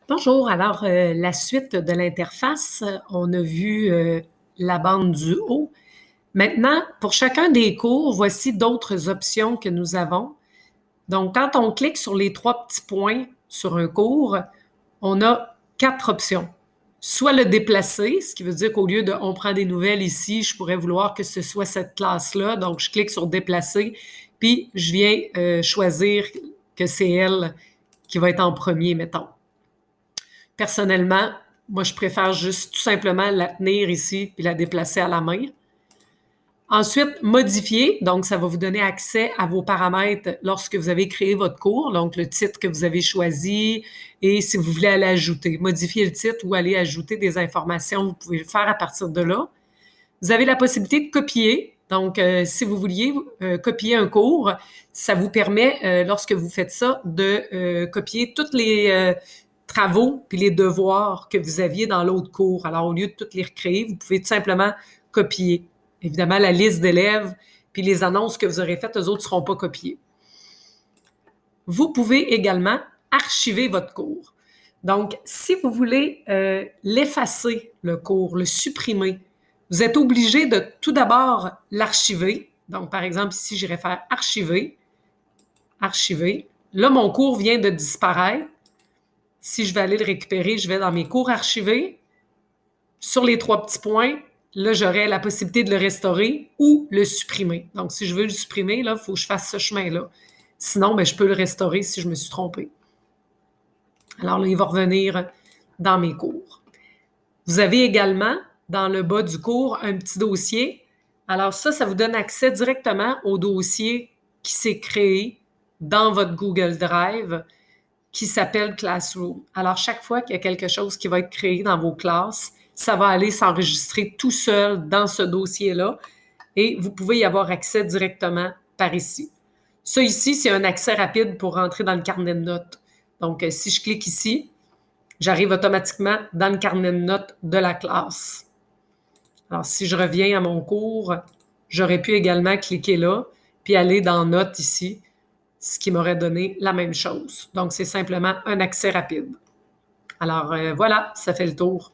Bonjour, alors la suite de l'interface, on a vu la bande du haut. Maintenant, pour chacun des cours, voici d'autres options que nous avons. Donc, quand on clique sur les 3 petits points sur un cours, on a 4 options. Soit le déplacer, ce qui veut dire qu'au lieu de «On prend des nouvelles» ici, je pourrais vouloir que ce soit cette classe-là. Donc, je clique sur «Déplacer», puis je viens choisir que c'est elle qui va être en premier, mettons. Personnellement, moi, je préfère juste tout simplement la tenir ici puis la déplacer à la main. Ensuite, modifier. Donc, ça va vous donner accès à vos paramètres lorsque vous avez créé votre cours, donc le titre que vous avez choisi et si vous voulez aller ajouter. Modifier le titre ou aller ajouter des informations, vous pouvez le faire à partir de là. Vous avez la possibilité de copier. Donc, si vous vouliez copier un cours, ça vous permet, lorsque vous faites ça, de copier toutes les travaux puis les devoirs que vous aviez dans l'autre cours. Alors, au lieu de toutes les recréer, vous pouvez tout simplement copier. Évidemment, la liste d'élèves puis les annonces que vous aurez faites, eux autres ne seront pas copiées. Vous pouvez également archiver votre cours. Donc, si vous voulez l'effacer, le cours, le supprimer, vous êtes obligé de tout d'abord l'archiver. Donc, par exemple, ici, j'irais faire archiver, archiver. Là, mon cours vient de disparaître. Si je vais aller le récupérer, je vais dans mes cours archivés. Sur les 3 petits points, là, j'aurai la possibilité de le restaurer ou le supprimer. Donc, si je veux le supprimer, là, il faut que je fasse ce chemin-là. Sinon, bien, je peux le restaurer si je me suis trompée. Alors là, il va revenir dans mes cours. Vous avez également, dans le bas du cours, un petit dossier. Alors ça vous donne accès directement au dossier qui s'est créé dans votre Google Drive qui s'appelle Classroom. Alors, chaque fois qu'il y a quelque chose qui va être créé dans vos classes, ça va aller s'enregistrer tout seul dans ce dossier-là et vous pouvez y avoir accès directement par ici. Ça ici, c'est un accès rapide pour rentrer dans le carnet de notes. Donc, si je clique ici, j'arrive automatiquement dans le carnet de notes de la classe. Alors, si je reviens à mon cours, j'aurais pu également cliquer là, puis aller dans Notes ici, ce qui m'aurait donné la même chose. Donc, c'est simplement un accès rapide. Alors, voilà, ça fait le tour.